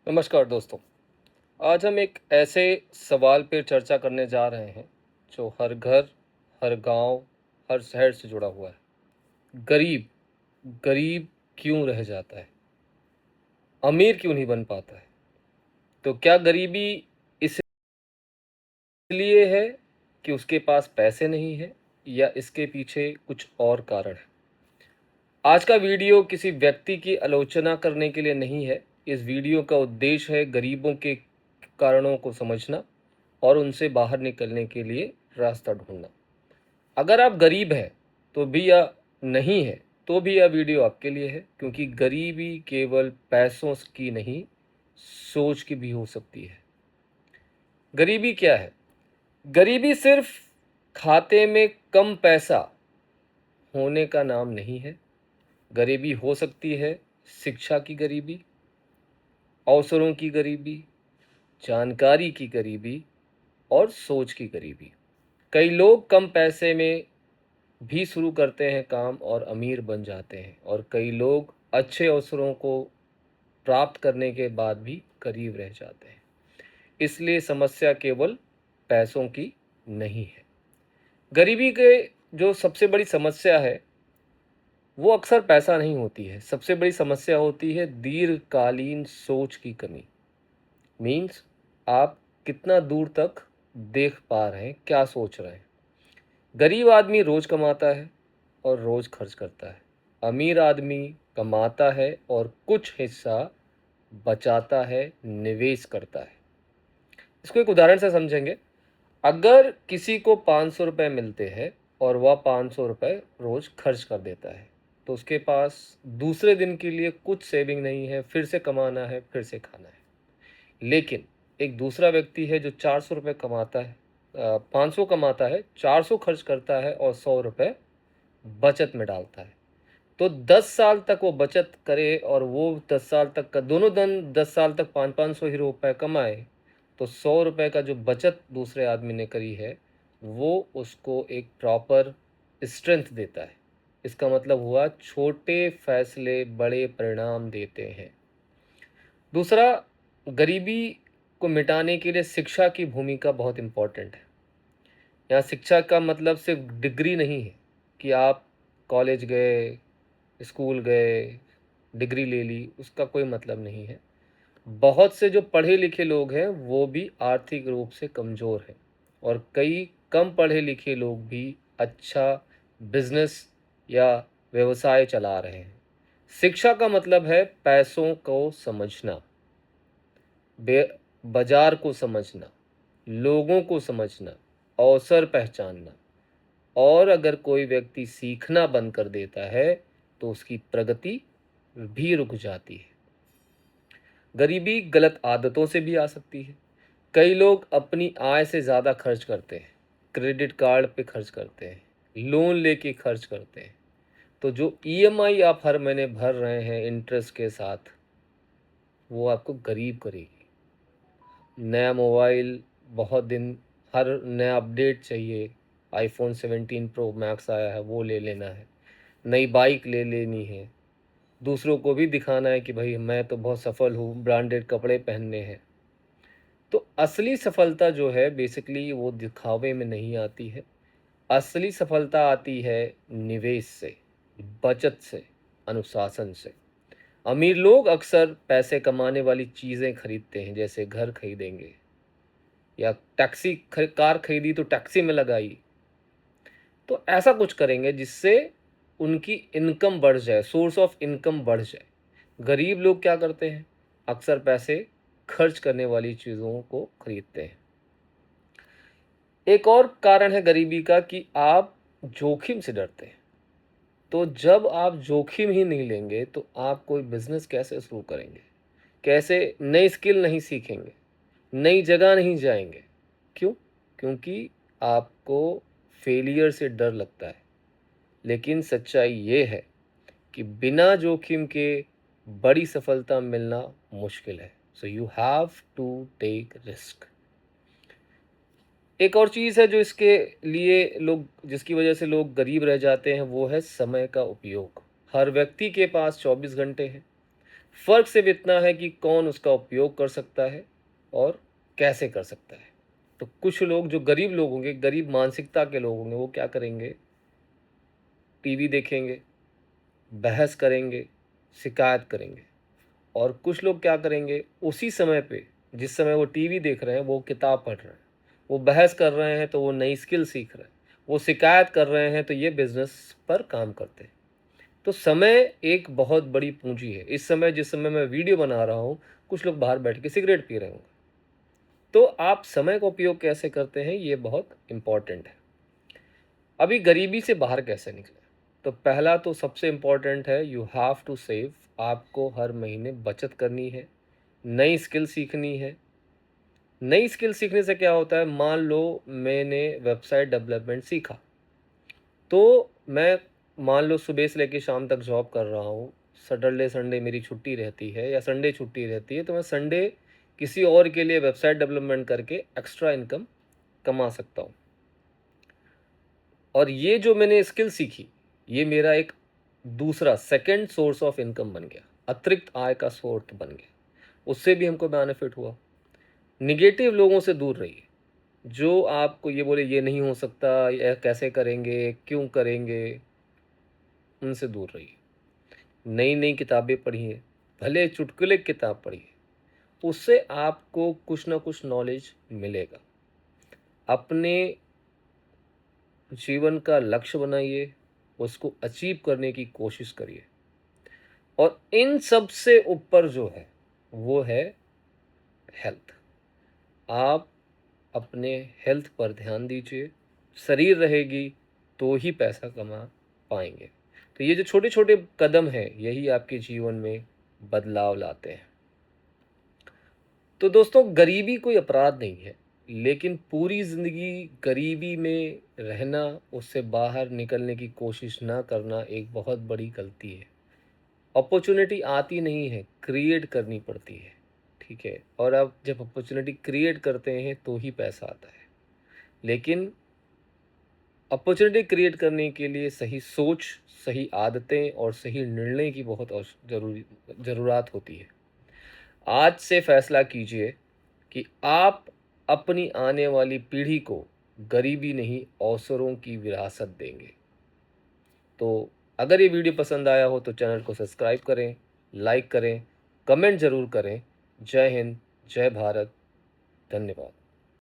नमस्कार दोस्तों। आज हम एक ऐसे सवाल पर चर्चा करने जा रहे हैं जो हर घर, हर गांव, हर शहर से जुड़ा हुआ है। गरीब गरीब क्यों रह जाता है? अमीर क्यों नहीं बन पाता है? तो क्या गरीबी इसलिए है कि उसके पास पैसे नहीं है, या इसके पीछे कुछ और कारण है? आज का वीडियो किसी व्यक्ति की आलोचना करने के लिए नहीं है। इस वीडियो का उद्देश्य है गरीबों के कारणों को समझना और उनसे बाहर निकलने के लिए रास्ता ढूंढना। अगर आप गरीब हैं तो भी, या नहीं है तो भी, यह वीडियो आपके लिए है, क्योंकि गरीबी केवल पैसों की नहीं, सोच की भी हो सकती है। गरीबी क्या है? गरीबी सिर्फ खाते में कम पैसा होने का नाम नहीं है। गरीबी हो सकती है शिक्षा की गरीबी, अवसरों की गरीबी, जानकारी की गरीबी और सोच की गरीबी। कई लोग कम पैसे में भी शुरू करते हैं काम और अमीर बन जाते हैं, और कई लोग अच्छे अवसरों को प्राप्त करने के बाद भी गरीब रह जाते हैं। इसलिए समस्या केवल पैसों की नहीं है। गरीबी के जो सबसे बड़ी समस्या है वो अक्सर पैसा नहीं होती है। सबसे बड़ी समस्या होती है दीर्घकालीन सोच की कमी। मीन्स, आप कितना दूर तक देख पा रहे हैं, क्या सोच रहे हैं। गरीब आदमी रोज कमाता है और रोज खर्च करता है। अमीर आदमी कमाता है और कुछ हिस्सा बचाता है, निवेश करता है। इसको एक उदाहरण से समझेंगे। अगर किसी को 500 रुपये मिलते हैं और वह 500 रुपये रोज खर्च कर देता है, तो उसके पास दूसरे दिन के लिए कुछ सेविंग नहीं है, फिर से कमाना है, फिर से खाना है। लेकिन एक दूसरा व्यक्ति है जो 400 रुपये कमाता है, 500 कमाता है, 400 खर्च करता है और 100 रुपये बचत में डालता है। तो 10 साल तक वो बचत करे और वो 10 साल तक का दोनों दिन 10 साल तक 500 ही रुपये कमाए, तो 100 रुपये का जो बचत दूसरे आदमी ने करी है वो उसको एक प्रॉपर स्ट्रेंथ देता है। इसका मतलब हुआ छोटे फैसले बड़े परिणाम देते हैं। दूसरा, गरीबी को मिटाने के लिए शिक्षा की भूमिका बहुत इम्पोर्टेंट है। यहाँ शिक्षा का मतलब सिर्फ डिग्री नहीं है कि आप कॉलेज गए, स्कूल गए, डिग्री ले ली, उसका कोई मतलब नहीं है। बहुत से जो पढ़े लिखे लोग हैं वो भी आर्थिक रूप से कमज़ोर हैं, और कई कम पढ़े लिखे लोग भी अच्छा बिजनेस या व्यवसाय चला रहे हैं। शिक्षा का मतलब है पैसों को समझना, बाजार को समझना, लोगों को समझना, अवसर पहचानना। और अगर कोई व्यक्ति सीखना बंद कर देता है तो उसकी प्रगति भी रुक जाती है। गरीबी गलत आदतों से भी आ सकती है। कई लोग अपनी आय से ज़्यादा खर्च करते हैं, क्रेडिट कार्ड पे खर्च करते हैं, लोन लेके खर्च करते हैं। तो जो ईएमआई आप हर महीने भर रहे हैं इंटरेस्ट के साथ, वो आपको गरीब करेगी। नया मोबाइल, बहुत दिन, हर नया अपडेट चाहिए। आईफोन 17 प्रो मैक्स आया है, वो ले लेना है। नई बाइक ले लेनी है। दूसरों को भी दिखाना है कि भाई मैं तो बहुत सफल हूँ, ब्रांडेड कपड़े पहनने हैं। तो असली सफलता जो है बेसिकली वो दिखावे में नहीं आती है। असली सफलता आती है निवेश से, बचत से, अनुशासन से। अमीर लोग अक्सर पैसे कमाने वाली चीज़ें खरीदते हैं, जैसे घर खरीदेंगे, या कार खरीदी तो टैक्सी में लगाई। तो ऐसा कुछ करेंगे जिससे उनकी इनकम बढ़ जाए, सोर्स ऑफ इनकम बढ़ जाए। गरीब लोग क्या करते हैं? अक्सर पैसे खर्च करने वाली चीज़ों को खरीदते हैं। एक और कारण है गरीबी का कि आप जोखिम से डरते हैं। तो जब आप जोखिम ही नहीं लेंगे तो आप कोई बिजनेस कैसे शुरू करेंगे? कैसे नई स्किल नहीं सीखेंगे? नई जगह नहीं जाएंगे? क्यों? क्योंकि आपको फेलियर से डर लगता है। लेकिन सच्चाई ये है कि बिना जोखिम के बड़ी सफलता मिलना मुश्किल है। So you have to take risk. एक और चीज़ है जो इसके लिए लोग, जिसकी वजह से लोग गरीब रह जाते हैं, वो है समय का उपयोग। हर व्यक्ति के पास 24 घंटे हैं। फ़र्क सिर्फ इतना है कि कौन उसका उपयोग कर सकता है और कैसे कर सकता है। तो कुछ लोग जो गरीब लोग होंगे, गरीब मानसिकता के लोग होंगे, वो क्या करेंगे, टीवी देखेंगे, बहस करेंगे, शिकायत करेंगे। और कुछ लोग क्या करेंगे, उसी समय पे जिस समय वो टीवी देख रहे हैं वो किताब पढ़ रहे हैं, वो बहस कर रहे हैं तो वो नई स्किल सीख रहे हैं, वो शिकायत कर रहे हैं तो ये बिजनेस पर काम करते हैं। तो समय एक बहुत बड़ी पूंजी है। इस समय जिस समय मैं वीडियो बना रहा हूँ, कुछ लोग बाहर बैठ के सिगरेट पी रहे होंगे। तो आप समय का उपयोग कैसे करते हैं, ये बहुत इंपॉर्टेंट है। अभी गरीबी से बाहर कैसे निकले, तो पहला तो सबसे इम्पोर्टेंट है, यू हैव टू सेव। आपको हर महीने बचत करनी है, नई स्किल सीखनी है। नई स्किल सीखने से क्या होता है, मान लो मैंने वेबसाइट डेवलपमेंट सीखा, तो मैं मान लो सुबह से लेकर शाम तक जॉब कर रहा हूँ, सैटरडे संडे मेरी छुट्टी रहती है या संडे छुट्टी रहती है, तो मैं संडे किसी और के लिए वेबसाइट डेवलपमेंट करके एक्स्ट्रा इनकम कमा सकता हूँ। और ये जो मैंने स्किल सीखी, ये मेरा एक दूसरा सेकंड सोर्स ऑफ इनकम बन गया, अतिरिक्त आय का सोर्स बन गया। उससे भी हमको बेनिफिट हुआ। निगेटिव लोगों से दूर रहिए, जो आपको ये बोले ये नहीं हो सकता, ये कैसे करेंगे, क्यों करेंगे, उनसे दूर रहिए। नई नई किताबें पढ़िए, भले चुटकुले की किताब पढ़िए, उससे आपको कुछ ना कुछ नॉलेज मिलेगा। अपने जीवन का लक्ष्य बनाइए, उसको अचीव करने की कोशिश करिए। और इन सब से ऊपर जो है वो है हेल्थ। आप अपने हेल्थ पर ध्यान दीजिए। शरीर रहेगी तो ही पैसा कमा पाएंगे। तो ये जो छोटे छोटे कदम हैं, यही आपके जीवन में बदलाव लाते हैं। तो दोस्तों, गरीबी कोई अपराध नहीं है, लेकिन पूरी ज़िंदगी गरीबी में रहना, उससे बाहर निकलने की कोशिश ना करना एक बहुत बड़ी गलती है। अपॉर्चुनिटी आती नहीं है, क्रिएट करनी पड़ती है। ठीक है, और आप जब अपॉर्चुनिटी क्रिएट करते हैं तो ही पैसा आता है। लेकिन अपॉर्चुनिटी क्रिएट करने के लिए सही सोच, सही आदतें और सही निर्णय की बहुत ज़रूरत होती है। आज से फैसला कीजिए कि आप अपनी आने वाली पीढ़ी को गरीबी नहीं, अवसरों की विरासत देंगे। तो अगर ये वीडियो पसंद आया हो तो चैनल को सब्सक्राइब करें, लाइक करें, कमेंट ज़रूर करें। जय हिंद, जय भारत, धन्यवाद।